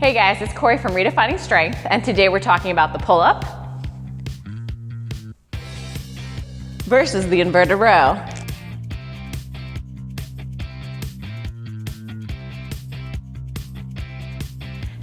Hey guys, it's Corey from Redefining Strength, and today we're talking about the pull-up versus the inverted row.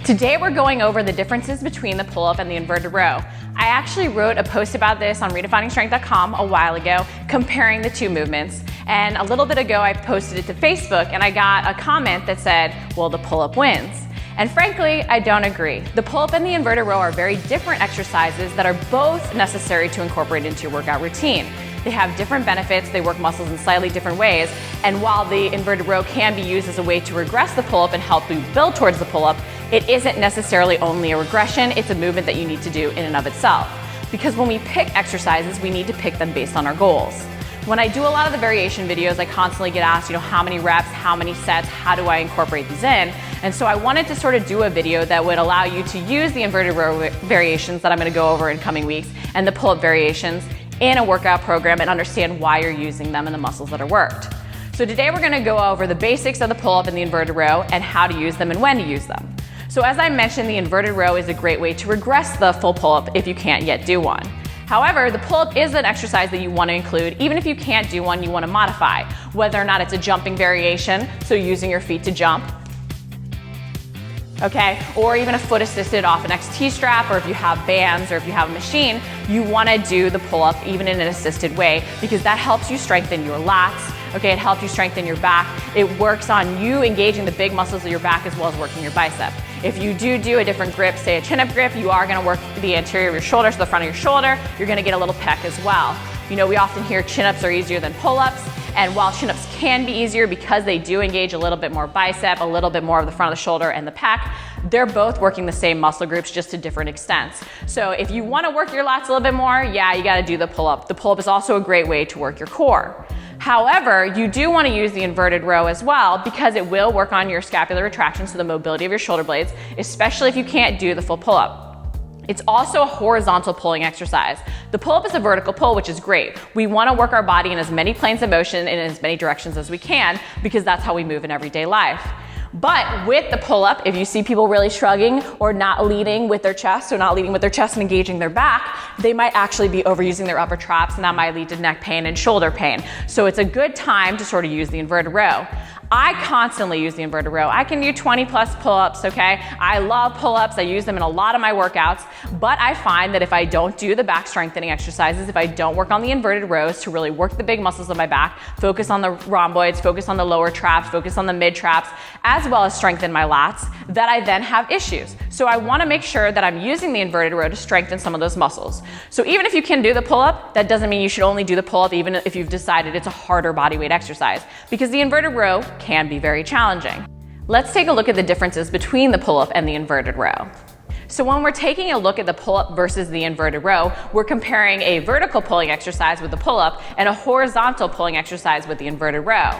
Today we're going over the differences between the pull-up and the inverted row. I actually wrote a post about this on redefiningstrength.com a while ago, comparing the two movements. And a little bit ago I posted it to Facebook and I got a comment that said, well, the pull-up wins. And frankly, I don't agree. The pull-up and the inverted row are very different exercises that are both necessary to incorporate into your workout routine. They have different benefits, they work muscles in slightly different ways, and while the inverted row can be used as a way to regress the pull-up and help you build towards the pull-up, it isn't necessarily only a regression, it's a movement that you need to do in and of itself. Because when we pick exercises, we need to pick them based on our goals. When I do a lot of the variation videos, I constantly get asked, how many reps, how many sets, how do I incorporate these in? And so I wanted to sort of do a video that would allow you to use the inverted row variations that I'm gonna go over in coming weeks and the pull-up variations in a workout program and understand why you're using them and the muscles that are worked. So today we're gonna go over the basics of the pull-up and the inverted row and how to use them and when to use them. So as I mentioned, the inverted row is a great way to regress the full pull-up if you can't yet do one. However, the pull-up is an exercise that you want to include. Even if you can't do one, you want to modify. Whether or not it's a jumping variation, so using your feet to jump, okay? Or even a foot assisted off an XT strap, or if you have bands or if you have a machine, you want to do the pull-up even in an assisted way because that helps you strengthen your lats, okay? It helps you strengthen your back. It works on you engaging the big muscles of your back as well as working your bicep. If you do a different grip, say a chin-up grip, you are gonna work the anterior of your shoulder, so the front of your shoulder, you're gonna get a little pec as well. We often hear chin-ups are easier than pull-ups, and while chin-ups can be easier because they do engage a little bit more bicep, a little bit more of the front of the shoulder and the pec, they're both working the same muscle groups just to different extents. So if you wanna work your lats a little bit more, yeah, you gotta do the pull-up. The pull-up is also a great way to work your core. However, you do want to use the inverted row as well because it will work on your scapular retraction, so the mobility of your shoulder blades, especially if you can't do the full pull-up. It's also a horizontal pulling exercise. The pull-up is a vertical pull, which is great. We want to work our body in as many planes of motion and in as many directions as we can because that's how we move in everyday life. But with the pull-up, if you see people really shrugging or not leading with their chest, so not leading with their chest and engaging their back, they might actually be overusing their upper traps and that might lead to neck pain and shoulder pain. So it's a good time to sort of use the inverted row. I constantly use the inverted row. I can do 20 plus pull-ups, okay? I love pull-ups. I use them in a lot of my workouts, but I find that if I don't do the back strengthening exercises, if I don't work on the inverted rows to really work the big muscles of my back, focus on the rhomboids, focus on the lower traps, focus on the mid traps, as well as strengthen my lats, that I then have issues. So I wanna make sure that I'm using the inverted row to strengthen some of those muscles. So even if you can do the pull-up, that doesn't mean you should only do the pull-up even if you've decided it's a harder body weight exercise, because the inverted row can be very challenging. Let's take a look at the differences between the pull-up and the inverted row. So when we're taking a look at the pull-up versus the inverted row, we're comparing a vertical pulling exercise with the pull-up and a horizontal pulling exercise with the inverted row.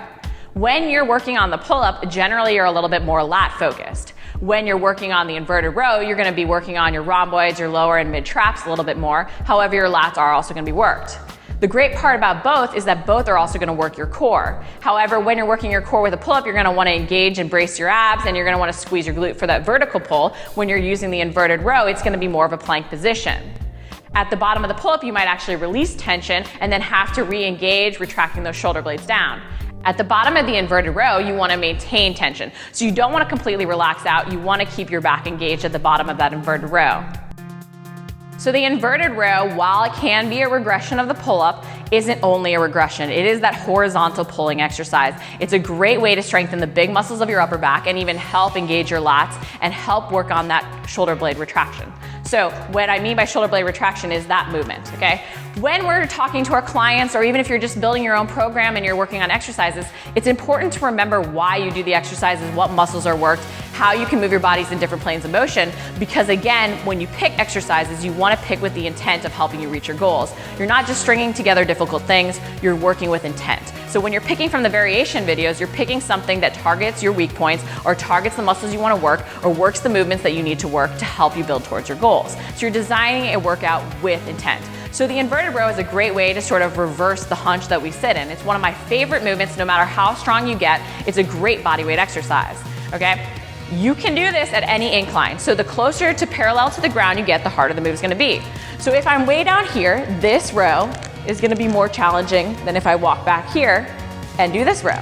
When you're working on the pull-up, generally you're a little bit more lat focused. When you're working on the inverted row, you're gonna be working on your rhomboids, your lower and mid traps a little bit more. However, your lats are also gonna be worked. The great part about both is that both are also gonna work your core. However, when you're working your core with a pull-up, you're gonna wanna engage and brace your abs and you're gonna wanna squeeze your glute for that vertical pull. When you're using the inverted row, it's gonna be more of a plank position. At the bottom of the pull-up, you might actually release tension and then have to re-engage, retracting those shoulder blades down. At the bottom of the inverted row, you want to maintain tension. So you don't want to completely relax out, you want to keep your back engaged at the bottom of that inverted row. So the inverted row, while it can be a regression of the pull-up, isn't only a regression. It is that horizontal pulling exercise. It's a great way to strengthen the big muscles of your upper back and even help engage your lats and help work on that shoulder blade retraction. So what I mean by shoulder blade retraction is that movement, okay? When we're talking to our clients, or even if you're just building your own program and you're working on exercises, it's important to remember why you do the exercises, what muscles are worked, how you can move your bodies in different planes of motion, because again, when you pick exercises, you want to pick with the intent of helping you reach your goals. You're not just stringing together difficult things, you're working with intent. So when you're picking from the variation videos, you're picking something that targets your weak points or targets the muscles you want to work or works the movements that you need to work to help you build towards your goals. So you're designing a workout with intent. So the inverted row is a great way to sort of reverse the hunch that we sit in. It's one of my favorite movements no matter how strong you get. It's a great body weight exercise, okay? You can do this at any incline. So the closer to parallel to the ground you get, the harder the move is gonna be. So if I'm way down here, this row is gonna be more challenging than if I walk back here and do this row.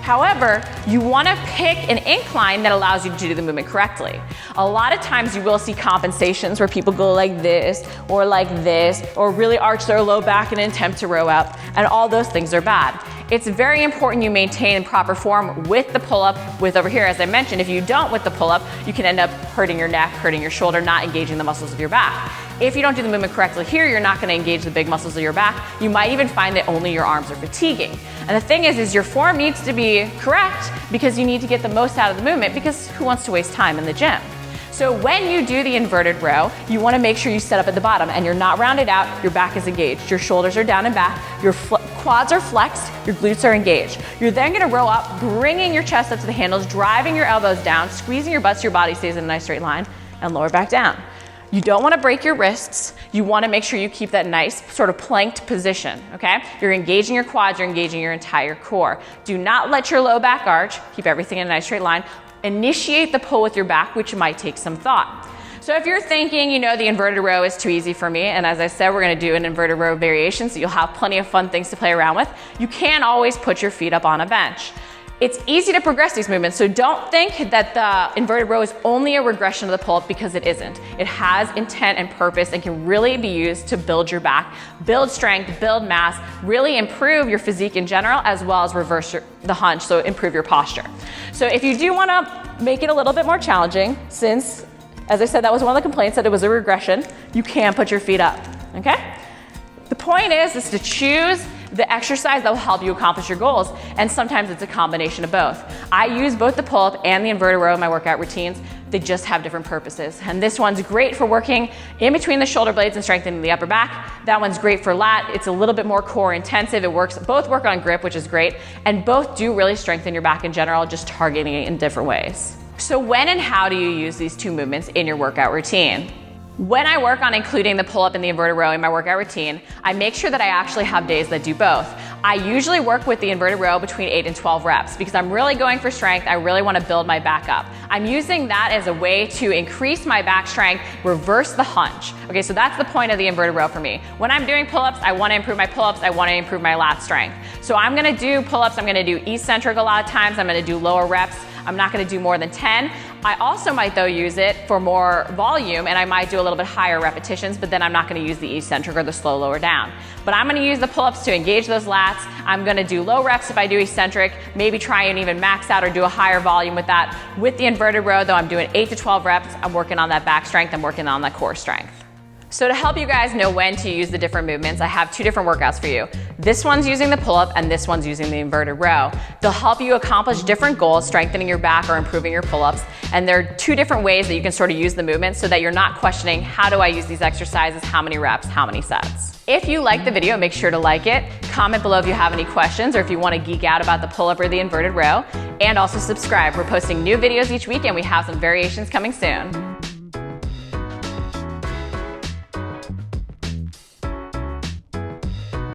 However, you wanna pick an incline that allows you to do the movement correctly. A lot of times you will see compensations where people go like this, or really arch their low back in an attempt to row up, and all those things are bad. It's very important you maintain proper form with the pull-up, with over here. As I mentioned, if you don't with the pull-up, you can end up hurting your neck, hurting your shoulder, not engaging the muscles of your back. If you don't do the movement correctly here, you're not gonna engage the big muscles of your back. You might even find that only your arms are fatiguing. And the thing is your form needs to be correct because you need to get the most out of the movement, because who wants to waste time in the gym? So when you do the inverted row, you wanna make sure you set up at the bottom and you're not rounded out, your back is engaged, your shoulders are down and back, your quads are flexed, your glutes are engaged. You're then gonna row up, bringing your chest up to the handles, driving your elbows down, squeezing your butt so your body stays in a nice straight line, and lower back down. You don't wanna break your wrists. You wanna make sure you keep that nice sort of planked position, okay? You're engaging your quads, you're engaging your entire core. Do not let your low back arch. Keep everything in a nice straight line. Initiate the pull with your back, which might take some thought. So if you're thinking, the inverted row is too easy for me, and as I said, we're gonna do an inverted row variation, so you'll have plenty of fun things to play around with, you can always put your feet up on a bench. It's easy to progress these movements, so don't think that the inverted row is only a regression of the pull-up, because it isn't. It has intent and purpose and can really be used to build your back, build strength, build mass, really improve your physique in general, as well as reverse the hunch, so improve your posture. So if you do wanna make it a little bit more challenging, since, as I said, that was one of the complaints, that it was a regression, you can put your feet up, okay? The point is to choose the exercise that will help you accomplish your goals, and sometimes it's a combination of both. I use both the pull-up and the inverted row in my workout routines. They just have different purposes. And this one's great for working in between the shoulder blades and strengthening the upper back. That one's great for lat. It's a little bit more core intensive. Both work on grip, which is great, and both do really strengthen your back in general, just targeting it in different ways. So when and how do you use these two movements in your workout routine? When I work on including the pull-up and the inverted row in my workout routine, I make sure that I actually have days that do both. I usually work with the inverted row between 8 and 12 reps because I'm really going for strength. I really want to build my back up. I'm using that as a way to increase my back strength, reverse the hunch. Okay, so that's the point of the inverted row for me. When I'm doing pull-ups, I want to improve my pull-ups, I want to improve my lat strength. So I'm going to do pull-ups, I'm going to do eccentric a lot of times, I'm going to do lower reps. I'm not gonna do more than 10. I also might though use it for more volume, and I might do a little bit higher repetitions, but then I'm not gonna use the eccentric or the slow lower down. But I'm gonna use the pull-ups to engage those lats. I'm gonna do low reps if I do eccentric, maybe try and even max out or do a higher volume with that. With the inverted row though, I'm doing 8 to 12 reps. I'm working on that back strength, I'm working on that core strength. So to help you guys know when to use the different movements, I have 2 different workouts for you. This one's using the pull-up and this one's using the inverted row. They'll help you accomplish different goals, strengthening your back or improving your pull-ups. And there are 2 different ways that you can sort of use the movement so that you're not questioning, how do I use these exercises, how many reps, how many sets. If you like the video, make sure to like it. Comment below if you have any questions or if you want to geek out about the pull-up or the inverted row. And also subscribe. We're posting new videos each week and we have some variations coming soon.